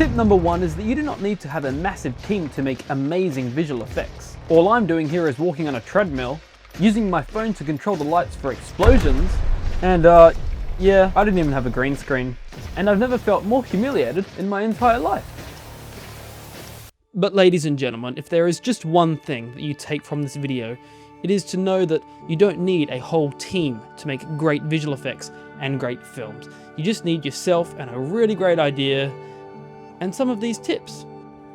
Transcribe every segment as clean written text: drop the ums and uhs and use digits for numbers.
Tip number 1 is that you do not need to have a massive team to make amazing visual effects. All I'm doing here is walking on a treadmill, using my phone to control the lights for explosions, and yeah, I didn't even have a green screen. And I've never felt more humiliated in my entire life. But ladies and gentlemen, if there is just one thing that you take from this video, it is to know that you don't need a whole team to make great visual effects and great films. You just need yourself and a really great idea and some of these tips.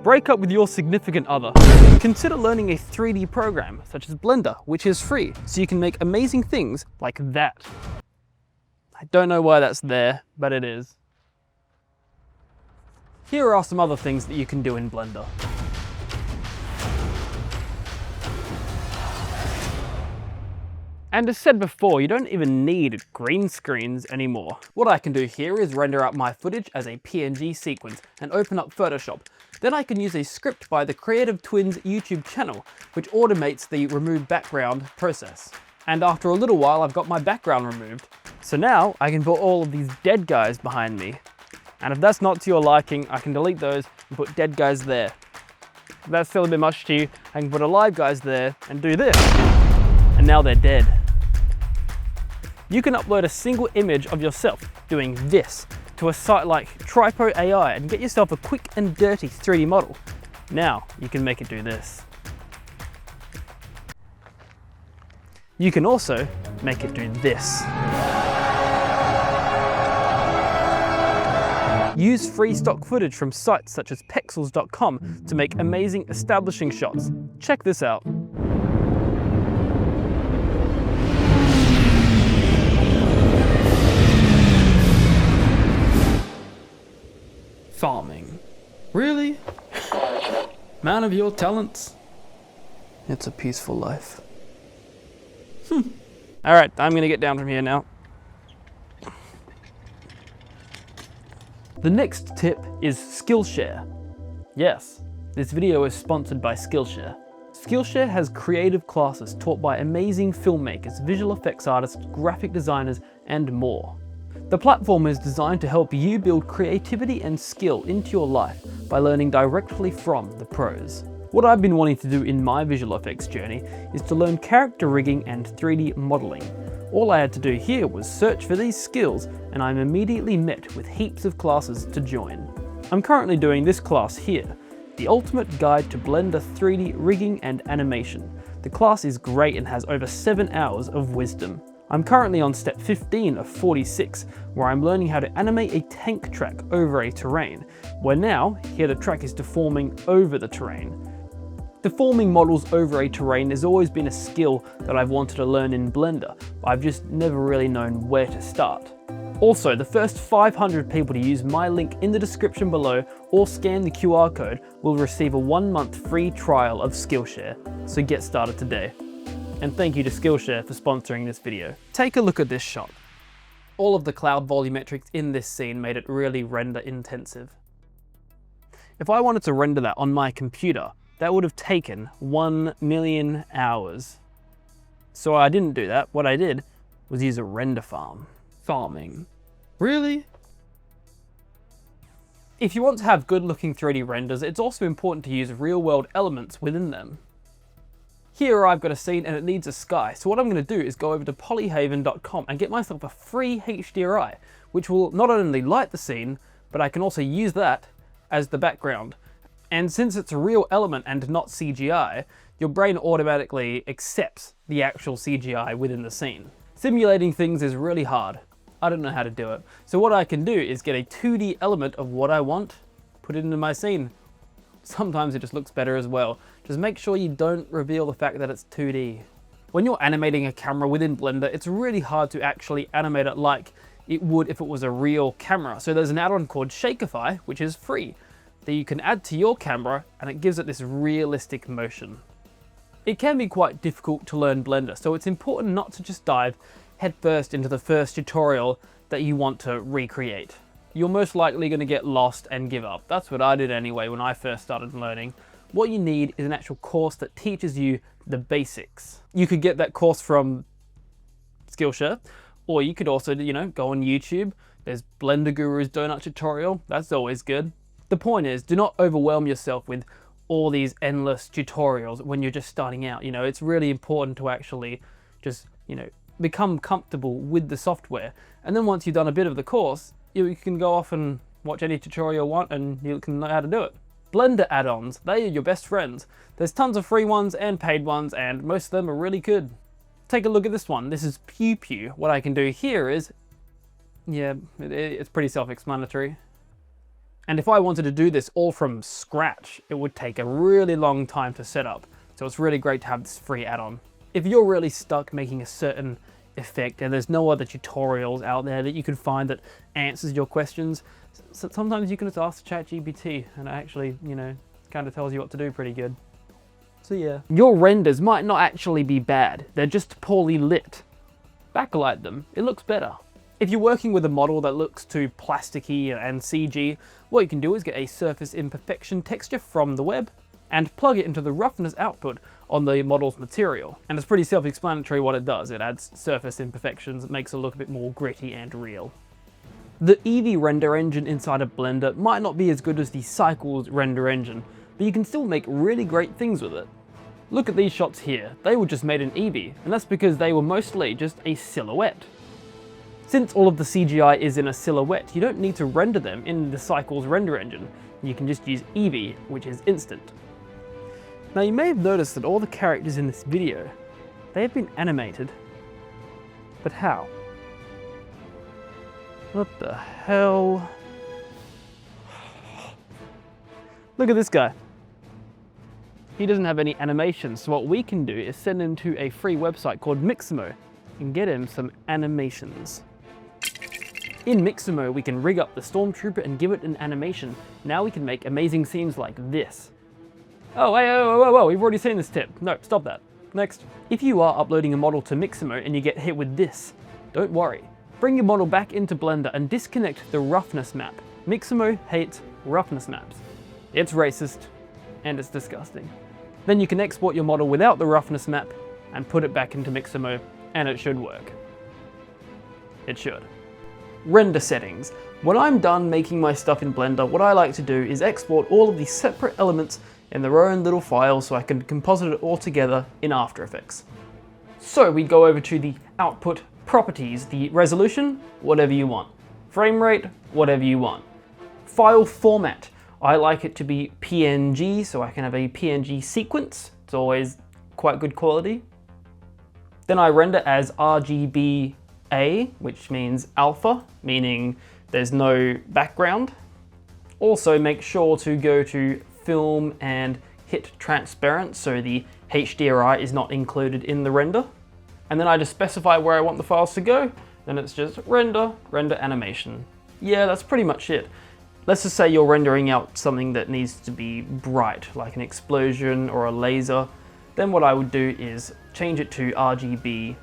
Break up with your significant other. Consider learning a 3D program such as Blender, which is free, so you can make amazing things like that. I don't know why that's there, but it is. Here are some other things that you can do in Blender. And as said before, you don't even need green screens anymore. What I can do here is render out my footage as a PNG sequence and open up Photoshop. Then I can use a script by the Creative Twins YouTube channel, which automates the remove background process. And after a little while, I've got my background removed. So now I can put all of these dead guys behind me. And if that's not to your liking, I can delete those and put dead guys there. If that's still a bit much to you, I can put alive guys there and do this. And now they're dead. You can upload a single image of yourself doing this to a site like Tripo AI and get yourself a quick and dirty 3D model. Now you can make it do this. You can also make it do this. Use free stock footage from sites such as pexels.com to make amazing establishing shots. Check this out. Farming. Really? Man of your talents? It's a peaceful life. Alright, I'm gonna get down from here now. The next tip is Skillshare. Yes, this video is sponsored by Skillshare. Skillshare has creative classes taught by amazing filmmakers, visual effects artists, graphic designers, and more. The platform is designed to help you build creativity and skill into your life by learning directly from the pros. What I've been wanting to do in my visual effects journey is to learn character rigging and 3D modeling. All I had to do here was search for these skills and I'm immediately met with heaps of classes to join. I'm currently doing this class here, the Ultimate Guide to Blender 3D Rigging and Animation. The class is great and has over 7 hours of wisdom. I'm currently on step 15 of 46, where I'm learning how to animate a tank track over a terrain, where now, here the track is deforming over the terrain. Deforming models over a terrain has always been a skill that I've wanted to learn in Blender, but I've just never really known where to start. Also, the first 500 people to use my link in the description below or scan the QR code will receive a 1-month free trial of Skillshare, so get started today. And thank you to Skillshare for sponsoring this video. Take a look at this shot. All of the cloud volumetrics in this scene made it really render intensive. If I wanted to render that on my computer, that would have taken 1 million hours. So I didn't do that. What I did was use a render farm. Farming. Really? If you want to have good looking 3D renders, it's also important to use real world elements within them. Here I've got a scene and it needs a sky, so what I'm going to do is go over to polyhaven.com and get myself a free HDRI, which will not only light the scene, but I can also use that as the background. And since it's a real element and not CGI, your brain automatically accepts the actual CGI within the scene. Simulating things is really hard. I don't know how to do it. So what I can do is get a 2D element of what I want, put it into my scene. Sometimes it just looks better as well. Just make sure you don't reveal the fact that it's 2D. When you're animating a camera within Blender, it's really hard to actually animate it like it would if it was a real camera. So there's an add-on called Shakeify, which is free, that you can add to your camera and it gives it this realistic motion. It can be quite difficult to learn Blender, so it's important not to just dive headfirst into the first tutorial that you want to recreate. You're most likely going to get lost and give up. That's what I did anyway when I first started learning. What you need is an actual course that teaches you the basics. You could get that course from Skillshare, or you could also, go on YouTube. There's Blender Guru's donut tutorial. That's always good. The point is, do not overwhelm yourself with all these endless tutorials when you're just starting out. You know, it's really important to actually just, become comfortable with the software. And then once you've done a bit of the course, you can go off and watch any tutorial you want and you can know how to do it. Blender add-ons, they are your best friends. There's tons of free ones and paid ones, and most of them are really good. Take a look at this one. This is Pew Pew. What I can do here is, it's pretty self-explanatory. And if I wanted to do this all from scratch, it would take a really long time to set up. So it's really great to have this free add-on. If you're really stuck making a certain effect and there's no other tutorials out there that you can find that answers your questions, sometimes you can just ask ChatGPT and it actually, kind of tells you what to do pretty good. So yeah. Your renders might not actually be bad, they're just poorly lit. Backlight them, it looks better. If you're working with a model that looks too plasticky and CG, what you can do is get a surface imperfection texture from the web and plug it into the roughness output on the model's material. And it's pretty self-explanatory what it does. It adds surface imperfections, it makes it look a bit more gritty and real. The Eevee render engine inside of Blender might not be as good as the Cycles render engine, but you can still make really great things with it. Look at these shots here. They were just made in Eevee, and that's because they were mostly just a silhouette. Since all of the CGI is in a silhouette, you don't need to render them in the Cycles render engine. You can just use Eevee, which is instant. Now you may have noticed that all the characters in this video, they have been animated. But how? What the hell? Look at this guy. He doesn't have any animations, so what we can do is send him to a free website called Mixamo and get him some animations. In Mixamo, we can rig up the Stormtrooper and give it an animation. Now we can make amazing scenes like this. Oh, hey, whoa, we've already seen this tip. No, stop that. Next. If you are uploading a model to Mixamo and you get hit with this, don't worry. Bring your model back into Blender and disconnect the roughness map. Mixamo hates roughness maps. It's racist and it's disgusting. Then you can export your model without the roughness map and put it back into Mixamo and it should work. It should. Render settings. When I'm done making my stuff in Blender, what I like to do is export all of these separate elements in their own little file so I can composite it all together in After Effects. So we go over to the output properties, the resolution, whatever you want. Frame rate, whatever you want. File format. I like it to be PNG so I can have a PNG sequence. It's always quite good quality. Then I render as RGBA, which means alpha, meaning there's no background. Also make sure to go to film and hit transparent so the HDRI is not included in the render. And then I just specify where I want the files to go. Then it's just render animation. Yeah, that's pretty much it. Let's just say you're rendering out something that needs to be bright, like an explosion or a laser. Then what I would do is change it to RGB,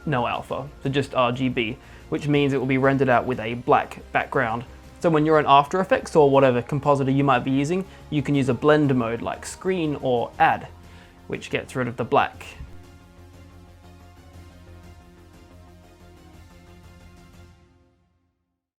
no alpha, so just RGB, which means it will be rendered out with a black background. So when you're in After Effects or whatever compositor you might be using, you can use a blend mode like screen or add, which gets rid of the black.